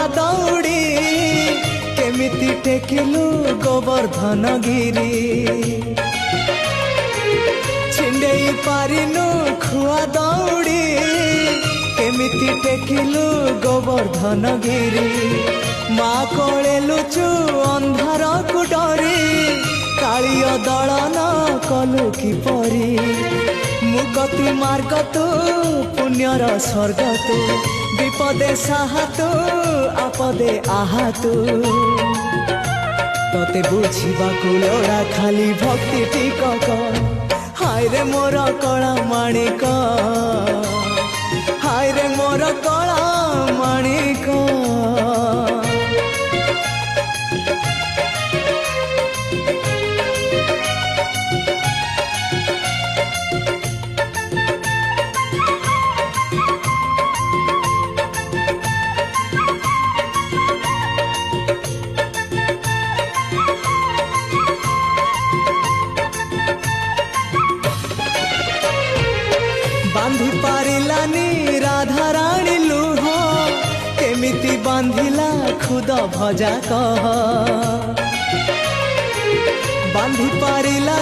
खुआ दौड़ी केमिति टेकिलु गोवर्धन गिरी छिंडेई पारिनु खुआ दौड़ी केमिति टेकिलु गोवर्धन गिरी माँ कोले लुचु अंधार को डरी कालिय दलन कलु किपरि मुक्ति मार्ग तू पुण्यर स्वर्ग तू विपदे साहा तू आपदे आहा तू तते बुझिबाकु लोड़ा खाली भक्ति टिकक हाय रे मोर कला माणिक हाय रे मोर कला माणिक बांधी पारिलानी राधा रानी लुह केमिति बांधिला खुद भजा कह बांधी पारिला